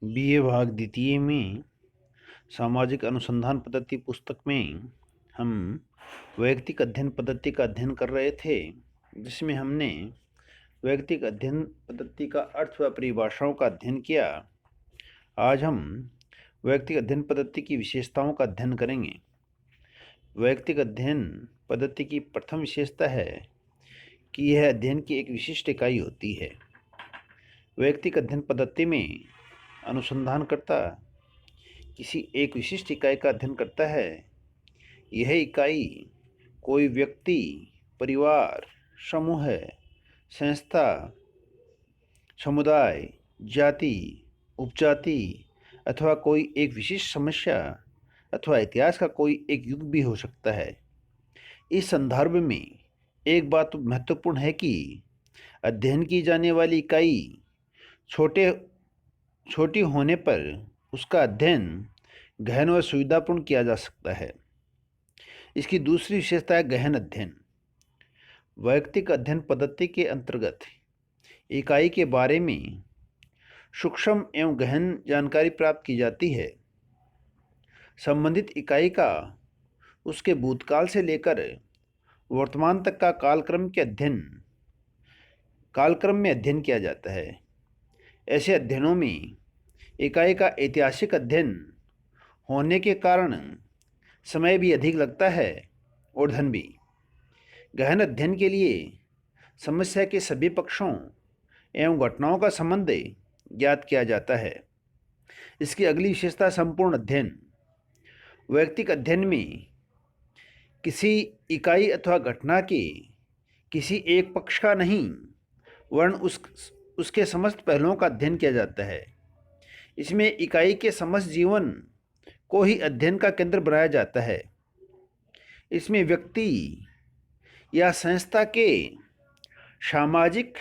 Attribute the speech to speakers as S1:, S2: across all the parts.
S1: BA भाग द्वितीय में सामाजिक अनुसंधान पद्धति पुस्तक में हम वैयक्तिक अध्ययन पद्धति का अध्ययन कर रहे थे, जिसमें हमने वैयक्तिक अध्ययन पद्धति का अर्थ व परिभाषाओं का अध्ययन किया। आज हम वैयक्तिक अध्ययन पद्धति की विशेषताओं का अध्ययन करेंगे। वैयक्तिक अध्ययन पद्धति की प्रथम विशेषता है कि यह अध्ययन की एक विशिष्ट इकाई होती है। वैयक्तिक अध्ययन पद्धति में अनुसंधानकर्ता किसी एक विशिष्ट इकाई का अध्ययन करता है। यह इकाई कोई व्यक्ति, परिवार, समूह, संस्था, समुदाय, जाति, उपजाति अथवा कोई एक विशिष्ट समस्या अथवा इतिहास का कोई एक युग भी हो सकता है। इस संदर्भ में एक बात महत्वपूर्ण है कि अध्ययन की जाने वाली इकाई छोटी होने पर उसका अध्ययन गहन व सुविधापूर्ण किया जा सकता है। इसकी दूसरी विशेषता है गहन अध्ययन। वैयक्तिक अध्ययन पद्धति के अंतर्गत इकाई के बारे में सूक्ष्म एवं गहन जानकारी प्राप्त की जाती है। संबंधित इकाई का उसके भूतकाल से लेकर वर्तमान तक का कालक्रम में अध्ययन किया जाता है। ऐसे अध्ययनों में इकाई का ऐतिहासिक अध्ययन होने के कारण समय भी अधिक लगता है और धन भी। गहन अध्ययन के लिए समस्या के सभी पक्षों एवं घटनाओं का संबंध ज्ञात किया जाता है। इसकी अगली विशेषता संपूर्ण अध्ययन। वैयक्तिक अध्ययन में किसी इकाई अथवा घटना के किसी एक पक्ष का नहीं वरन उसके समस्त पहलुओं का अध्ययन किया जाता है। इसमें इकाई के समस्त जीवन को ही अध्ययन का केंद्र बनाया जाता है। इसमें व्यक्ति या संस्था के सामाजिक,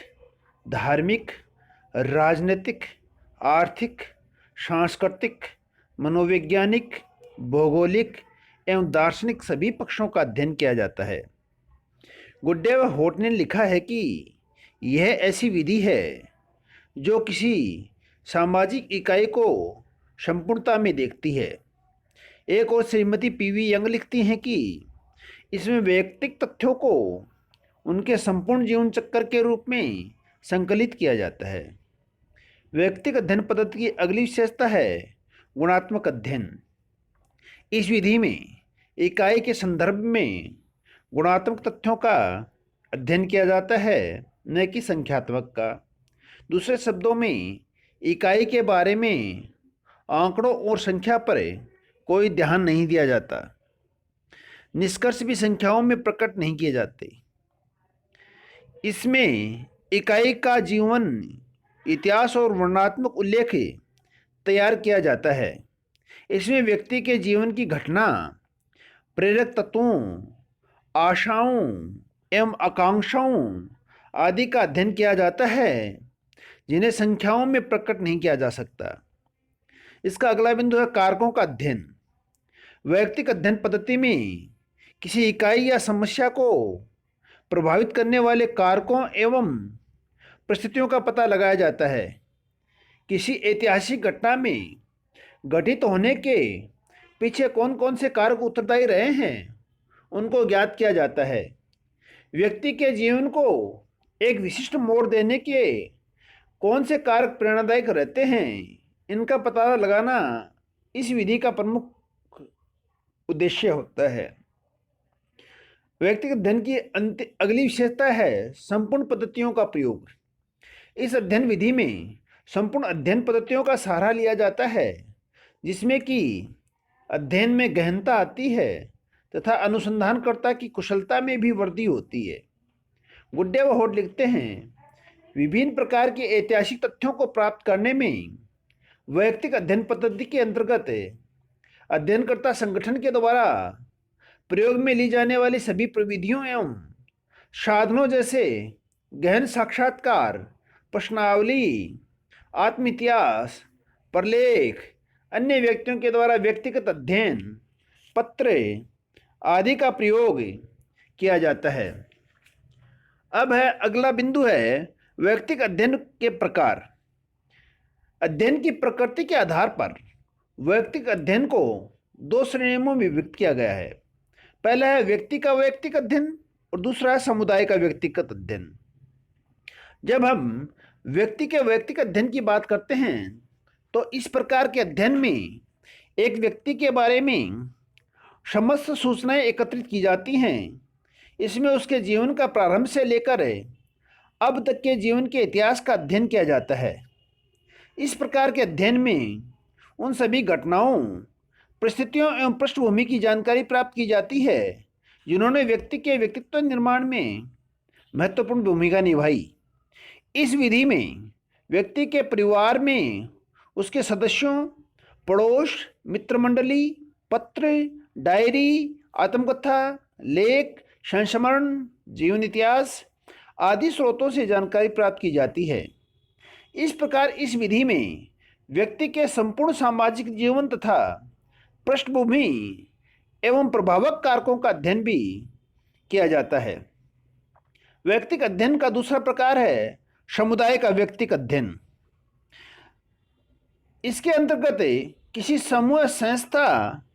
S1: धार्मिक, राजनीतिक, आर्थिक, सांस्कृतिक, मनोवैज्ञानिक, भौगोलिक एवं दार्शनिक सभी पक्षों का अध्ययन किया जाता है। गुड्डे व होट ने लिखा है कि यह ऐसी विधि है जो किसी सामाजिक इकाई को संपूर्णता में देखती है। एक और श्रीमती पीवी यंग लिखती हैं कि इसमें वैयक्तिक तथ्यों को उनके संपूर्ण जीवन चक्र के रूप में संकलित किया जाता है। वैयक्तिक अध्ययन पद्धति की अगली विशेषता है गुणात्मक अध्ययन। इस विधि में इकाई के संदर्भ में गुणात्मक तथ्यों का अध्ययन किया जाता है, न कि संख्यात्मक का। दूसरे शब्दों में इकाई के बारे में आंकड़ों और संख्या पर कोई ध्यान नहीं दिया जाता। निष्कर्ष भी संख्याओं में प्रकट नहीं किए जाते। इसमें इकाई का जीवन, इतिहास और वर्णनात्मक उल्लेख तैयार किया जाता है। इसमें व्यक्ति के जीवन की घटना, प्रेरक तत्वों, आशाओं एवं आकांक्षाओं आदि का अध्ययन किया जाता है, जिन्हें संख्याओं में प्रकट नहीं किया जा सकता। इसका अगला बिंदु है कारकों का अध्ययन। वैयक्तिक अध्ययन पद्धति में किसी इकाई या समस्या को प्रभावित करने वाले कारकों एवं परिस्थितियों का पता लगाया जाता है। किसी ऐतिहासिक घटना में घटित होने के पीछे कौन कौन से कारक उत्तरदायी रहे हैं, उनको ज्ञात किया जाता है। व्यक्ति के जीवन को एक विशिष्ट मोड़ देने के कौन से कारक प्रेरणादायक रहते हैं, इनका पता लगाना इस विधि का प्रमुख उद्देश्य होता है। व्यक्तिगत अध्ययन की अगली विशेषता है संपूर्ण पद्धतियों का प्रयोग। इस अध्ययन विधि में संपूर्ण अध्ययन पद्धतियों का सहारा लिया जाता है, जिसमें कि अध्ययन में गहनता आती है तथा अनुसंधानकर्ता की कुशलता में भी वृद्धि होती है। गुड्डे व होट लिखते हैं, विभिन्न प्रकार के ऐतिहासिक तथ्यों को प्राप्त करने में वैयक्तिक अध्ययन पद्धति के अंतर्गत अध्ययनकर्ता संगठन के द्वारा प्रयोग में ली जाने वाली सभी प्रविधियों एवं साधनों जैसे गहन साक्षात्कार, प्रश्नावली, आत्म इतिहास, प्रलेख, अन्य व्यक्तियों के द्वारा व्यक्तिगत अध्ययन, पत्र आदि का प्रयोग किया जाता है। अब है अगला बिंदु है व्यक्तिगत अध्ययन के प्रकार। अध्ययन की प्रकृति के आधार पर वैयक्तिक अध्ययन को दो श्रेणियों में विभक्त किया गया है। पहला है व्यक्ति का वैयक्तिक अध्ययन और दूसरा है समुदाय का व्यक्तिगत अध्ययन। जब हम व्यक्ति के वैयक्तिक अध्ययन की बात करते हैं तो इस प्रकार के अध्ययन में एक व्यक्ति के बारे में समस्त सूचनाएं एकत्रित की जाती हैं। इसमें उसके जीवन का प्रारंभ से लेकर अब तक के जीवन के इतिहास का अध्ययन किया जाता है। इस प्रकार के अध्ययन में उन सभी घटनाओं, परिस्थितियों एवं पृष्ठभूमि की जानकारी प्राप्त की जाती है जिन्होंने व्यक्ति के व्यक्तित्व निर्माण में महत्वपूर्ण भूमिका निभाई। इस विधि में व्यक्ति के परिवार में उसके सदस्यों, पड़ोस, मित्र मंडली, पत्र, डायरी, आत्मकथा, लेख, संस्मरण, जीवन इतिहास आदि स्रोतों से जानकारी प्राप्त की जाती है। इस प्रकार इस विधि में व्यक्ति के संपूर्ण सामाजिक जीवन तथा पृष्ठभूमि एवं प्रभावक कारकों का अध्ययन भी किया जाता है। व्यक्तिक अध्ययन का दूसरा प्रकार है समुदाय का व्यक्तिक अध्ययन। इसके अंतर्गत किसी समूह, संस्था,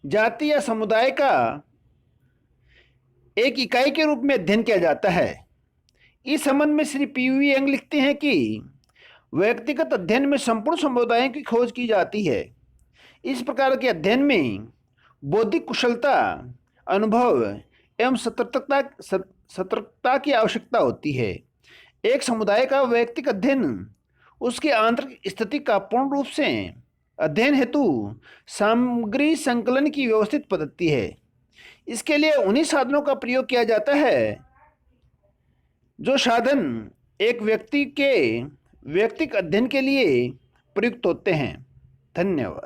S1: जाति या समुदाय का एक इकाई के रूप में अध्ययन किया जाता है। इस संबंध में श्री पी.वी. यंग लिखते हैं कि व्यक्तिगत अध्ययन में संपूर्ण समुदायों की खोज की जाती है। इस प्रकार के अध्ययन में बौद्धिक कुशलता, अनुभव एवं सतर्कता की आवश्यकता होती है। एक समुदाय का वैयक्तिक अध्ययन उसकी आंतरिक स्थिति का पूर्ण रूप से अध्ययन हेतु सामग्री संकलन की व्यवस्थित पद्धति है। इसके लिए उन्हीं साधनों का प्रयोग किया जाता है जो साधन एक व्यक्ति के व्यक्तिगत अध्ययन के लिए प्रयुक्त होते हैं। धन्यवाद।